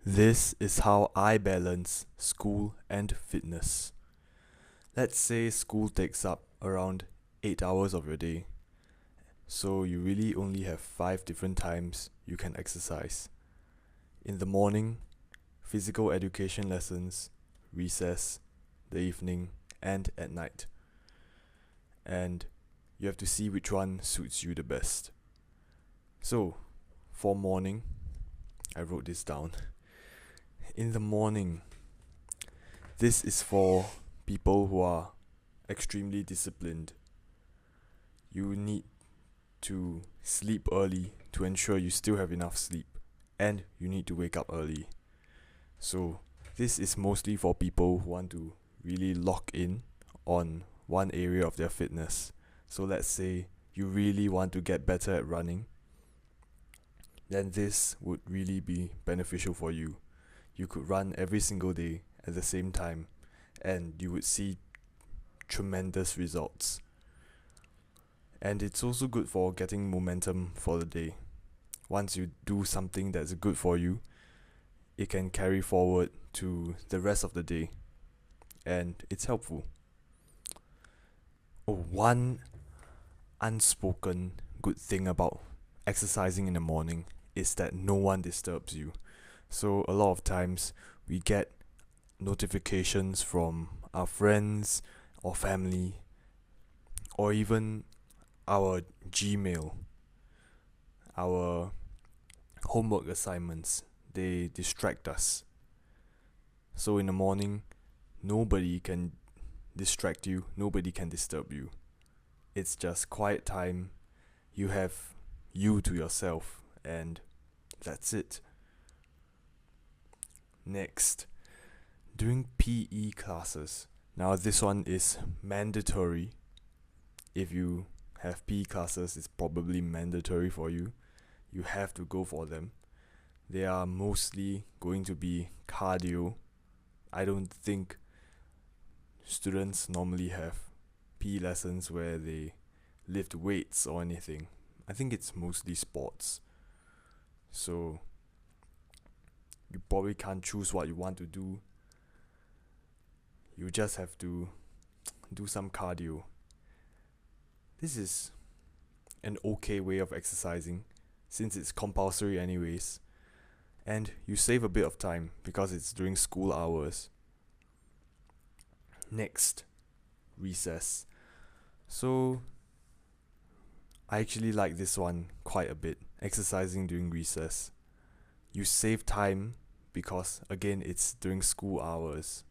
This is how I balance school and fitness. Let's say school takes up around 8 hours of your day, so you really only have 5 different times you can exercise. In the morning, physical education lessons, recess, the evening, and at night. And you have to see which one suits you the best. So, for morning, I wrote this down. In the morning, this is for people who are extremely disciplined. You need to sleep early to ensure you still have enough sleep, and you need to wake up early. So, this is mostly for people who want to really lock in on one area of their fitness. So, let's say you really want to get better at running, then this would really be beneficial for you. You could run every single day at the same time, and you would see tremendous results. And it's also good for getting momentum for the day. Once you do something that's good for you, it can carry forward to the rest of the day, and it's helpful. Oh, one unspoken good thing about exercising in the morning is that no one disturbs you. So a lot of times we get notifications from our friends or family or even our Gmail, our homework assignments. They distract us. So in the morning, nobody can distract you, nobody can disturb you. It's just quiet time. You have you to yourself, and that's it. Next, during PE classes. Now, this one is mandatory. If you have PE classes, it's probably mandatory for you. You have to go for them. They are mostly going to be cardio. I don't think students normally have PE lessons where they lift weights or anything. I think it's mostly sports. So you probably can't choose what you want to do. You just have to do some cardio. This is an okay way of exercising since it's compulsory anyways. And you save a bit of time because it's during school hours. Next, recess. So I actually like this one quite a bit, exercising during recess. You save time because again it's during school hours.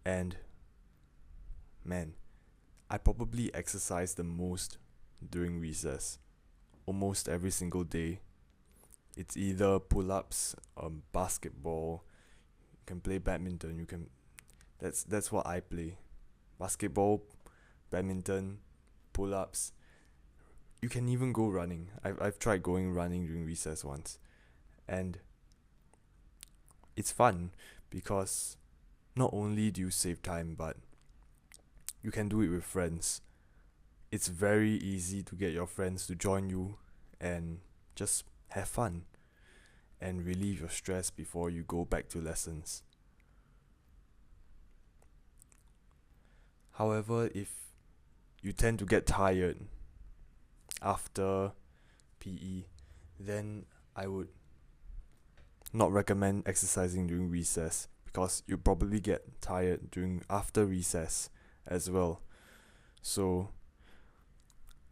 And man, I probably exercise the most during recess. Almost every single day. It's either pull-ups, basketball, you can play badminton, you can that's what I play. Basketball, badminton, pull-ups. You can even go running. I've tried going running during recess once. And it's fun because not only do you save time, but you can do it with friends. It's very easy to get your friends to join you and just have fun and relieve your stress before you go back to lessons. However, if you tend to get tired after PE, then I would not recommend exercising during recess because you probably get tired during after recess as well. So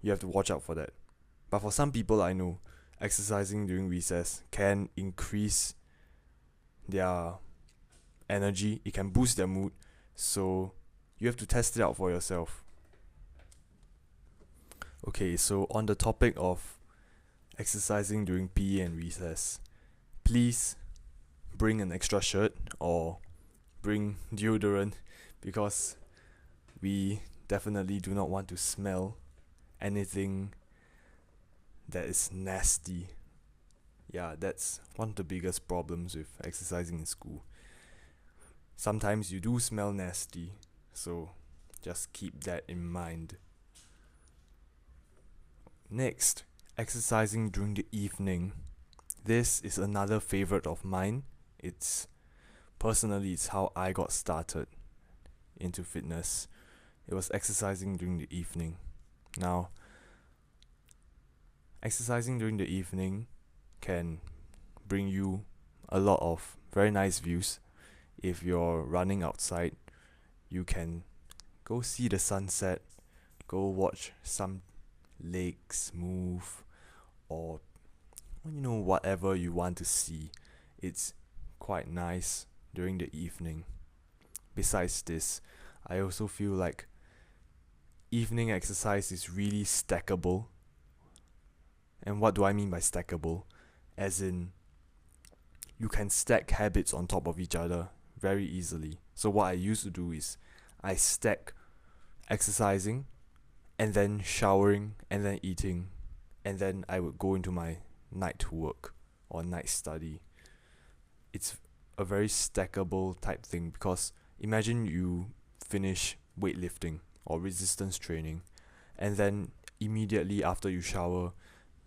you have to watch out for that. But for some people I know, exercising during recess can increase their energy, it can boost their mood, so you have to test it out for yourself. Okay, so on the topic of exercising during PE and recess, please bring an extra shirt or bring deodorant because we definitely do not want to smell anything that is nasty. Yeah, that's one of the biggest problems with exercising in school. Sometimes you do smell nasty, so just keep that in mind. Next, exercising during the evening. This is another favorite of mine. It's Personally, it's how I got started into fitness. It was exercising during the evening. Now, exercising during the evening can bring you a lot of very nice views. If you're running outside, you can go see the sunset, go watch some lakes move, or whatever you want to see. It's quite nice during the evening. Besides this, I also feel like evening exercise is really stackable. And what do I mean by stackable? As in, you can stack habits on top of each other very easily. So what I used to do is I stack exercising and then showering and then eating, and then I would go into my night work or night study. It's a very stackable type thing because imagine you finish weightlifting or resistance training, and then immediately after you shower,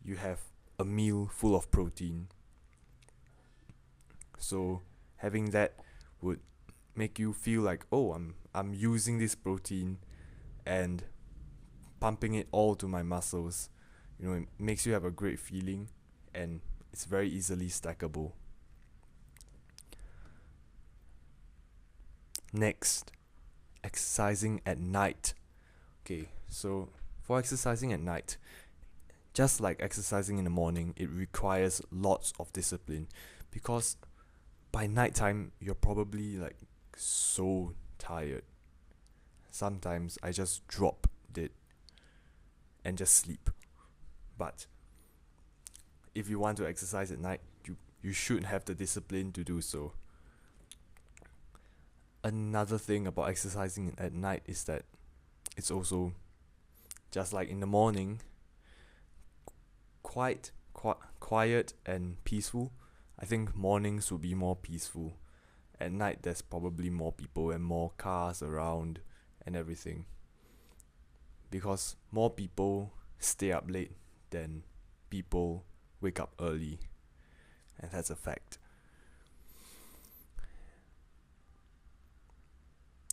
you have a meal full of protein. So having that would make you feel like, oh, I'm using this protein and pumping it all to my muscles. It makes you have a great feeling, and it's very easily stackable. Next, exercising at night. Okay, so for exercising at night, just like exercising in the morning, it requires lots of discipline because by nighttime you're probably like so tired. Sometimes I just drop it and just sleep. But if you want to exercise at night, you should have the discipline to do so. Another thing about exercising at night is that it's also just like in the morning, quite quiet and peaceful. I think mornings would be more peaceful. At night, there's probably more people and more cars around and everything. Because more people stay up late than people wake up early. And that's a fact.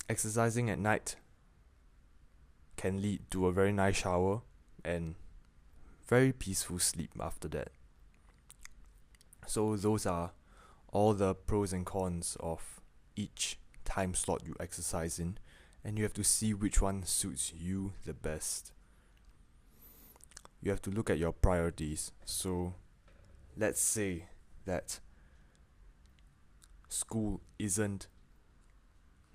Exercising at night can lead to a very nice shower and very peaceful sleep after that. So those are all the pros and cons of each time slot you exercise in, and you have to see which one suits you the best. You have to look at your priorities. So let's say that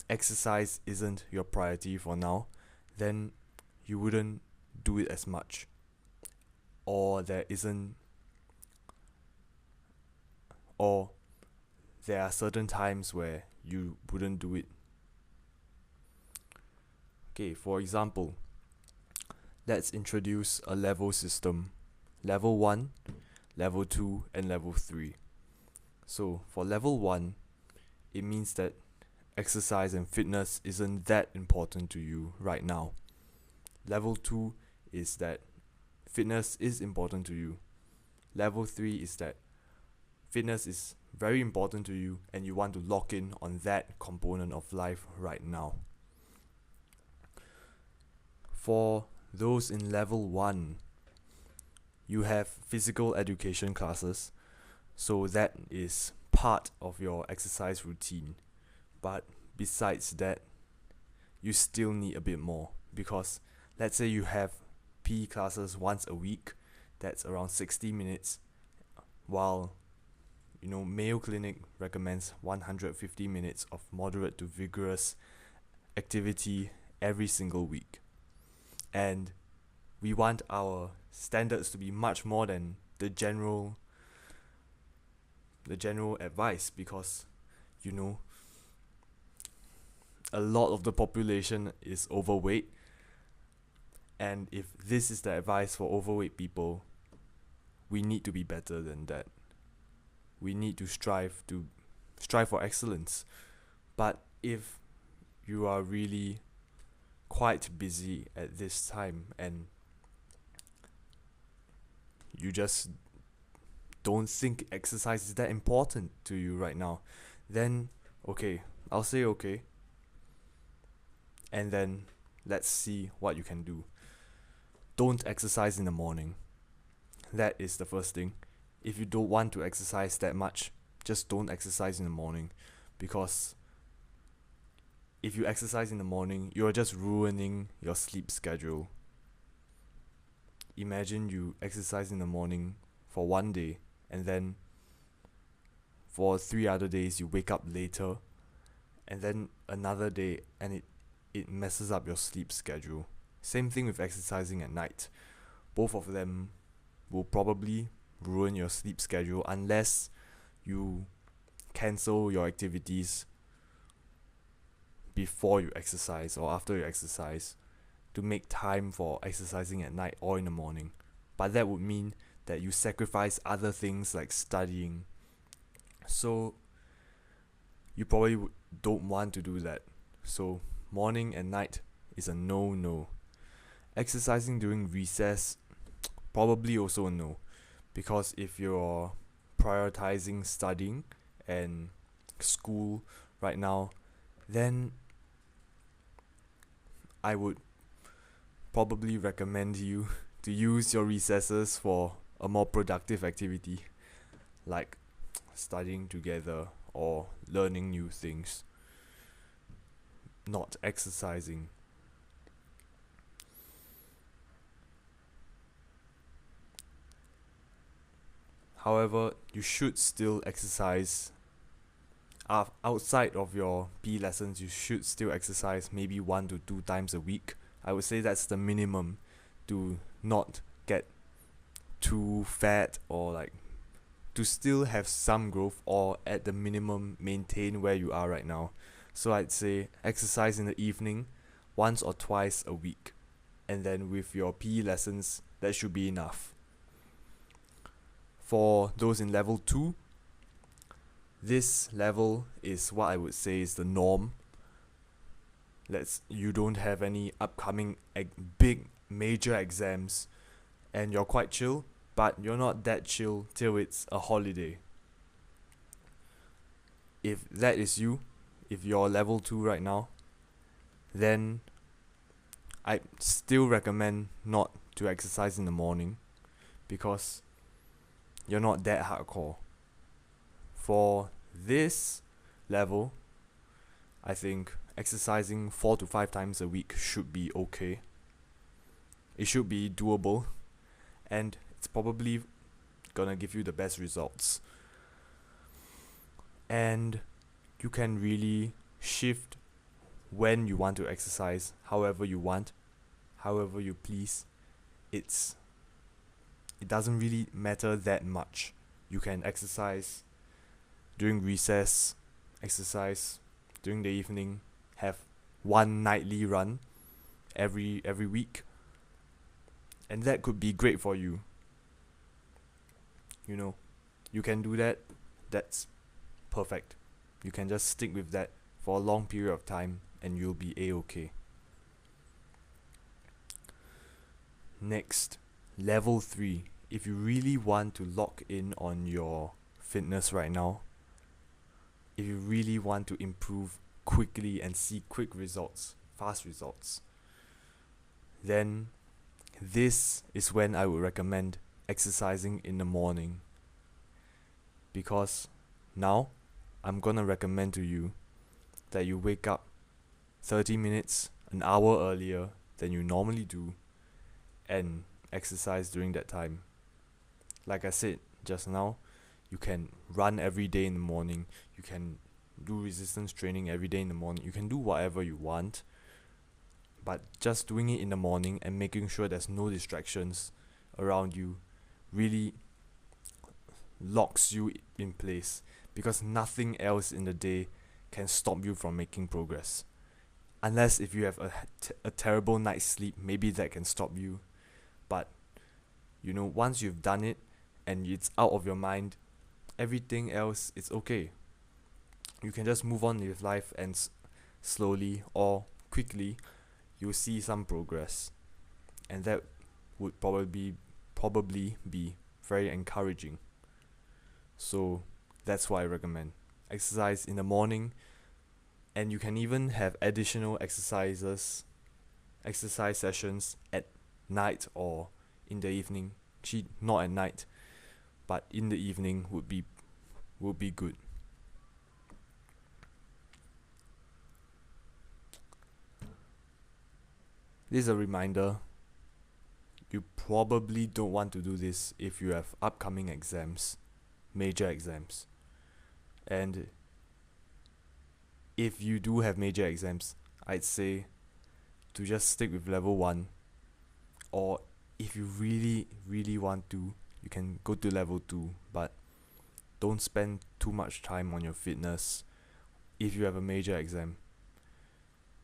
exercise isn't your priority for now, then you wouldn't do it as much. Or there are certain times where you wouldn't do it. Okay, for example, let's introduce a level system. Level 1, Level 2, and Level 3. So for Level 1, it means that exercise and fitness isn't that important to you right now. Level 2 is that fitness is important to you. Level 3 is that fitness is very important to you and you want to lock in on that component of life right now. For those in Level 1, you have physical education classes, so that is part of your exercise routine. But besides that, you still need a bit more, because let's say you have PE classes once a week, that's around 60 minutes, while Mayo Clinic recommends 150 minutes of moderate to vigorous activity every single week. And we want our standards to be much more than the general advice, because a lot of the population is overweight, and if this is the advice for overweight people, we need to be better than that. We need to strive for excellence. But if you are really quite busy at this time and you just don't think exercise is that important to you right now, then okay, I'll say okay. And then let's see what you can do. Don't exercise in the morning. That is the first thing. If you don't want to exercise that much, just don't exercise in the morning, because if you exercise in the morning, you're just ruining your sleep schedule. Imagine you exercise in the morning for one day, and then for 3 other days you wake up later, and then another day, and it messes up your sleep schedule. Same thing with exercising at night. Both of them will probably ruin your sleep schedule unless you cancel your activities before you exercise or after you exercise to make time for exercising at night or in the morning. But that would mean that you sacrifice other things like studying. So you probably don't want to do that. So morning and night is a no. Exercising during recess, probably also a no, because if you're prioritizing studying and school right now, then I would probably recommend you to use your recesses for a more productive activity, like studying together or learning new things, not exercising. However, you should still exercise. Outside of your PE lessons, you should still exercise maybe 1 to 2 times a week. I would say that's the minimum to not get too fat, or like to still have some growth, or at the minimum maintain where you are right now. So I'd say exercise in the evening once or twice a week, and then with your PE lessons, that should be enough. For those in level 2, this level is what I would say is the norm. You don't have any upcoming big major exams, and you're quite chill, but you're not that chill till it's a holiday. If that is you, if you're level 2 right now, then I still recommend not to exercise in the morning, because you're not that hardcore. For this level, I think exercising 4 to 5 times a week should be okay. It should be doable, and it's probably gonna give you the best results. And you can really shift when you want to exercise, however you want, however you please. It doesn't really matter that much. You can exercise during recess, exercise during the evening, have one nightly run every week, and that could be great for you. You can do that. That's perfect. You can just stick with that for a long period of time, and you'll be a-okay. Next, level 3. If you really want to lock in on your fitness right now, if you really want to improve quickly and see quick results, fast results, then this is when I would recommend exercising in the morning. Because now I'm gonna recommend to you that you wake up 30 minutes, an hour earlier than you normally do, and exercise during that time. Like I said just now, you can run every day in the morning, you can do resistance training every day in the morning, you can do whatever you want, but just doing it in the morning and making sure there's no distractions around you really locks you in place, because nothing else in the day can stop you from making progress. Unless if you have a terrible night's sleep, maybe that can stop you. But once you've done it and it's out of your mind, everything else is okay. You can just move on with life, and slowly or quickly you'll see some progress, and that would probably be very encouraging. So that's what I recommend. Exercise in the morning, and you can even have additional exercise sessions at night or in the evening. Actually, not at night, but in the evening would be good. This is a reminder. You probably don't want to do this if you have upcoming exams, major exams. And if you do have major exams, I'd say to just stick with level 1, or if you really, really want to, you can go to level 2, but don't spend too much time on your fitness if you have a major exam,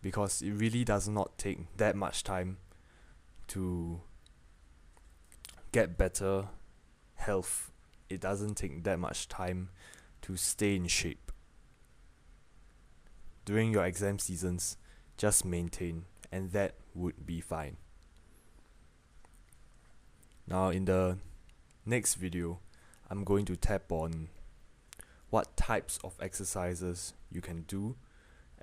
because it really does not take that much time to get better health. It doesn't take that much time to stay in shape. During your exam seasons, just maintain, and that would be fine. Now in the next video, I'm going to tap on what types of exercises you can do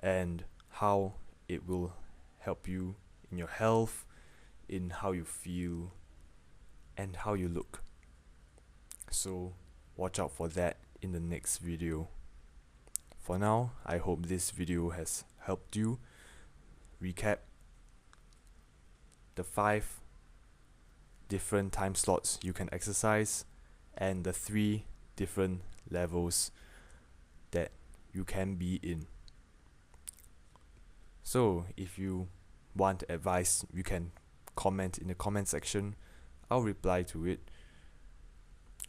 and how it will help you in your health, in how you feel, and how you look. So watch out for that in the next video. For now, I hope this video has helped you recap the 5 different time slots you can exercise and the 3 different levels that you can be in. So if you want advice, you can comment in the comment section. I'll reply to it.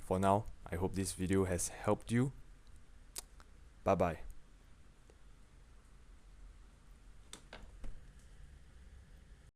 For now, I hope this video has helped you. Bye bye.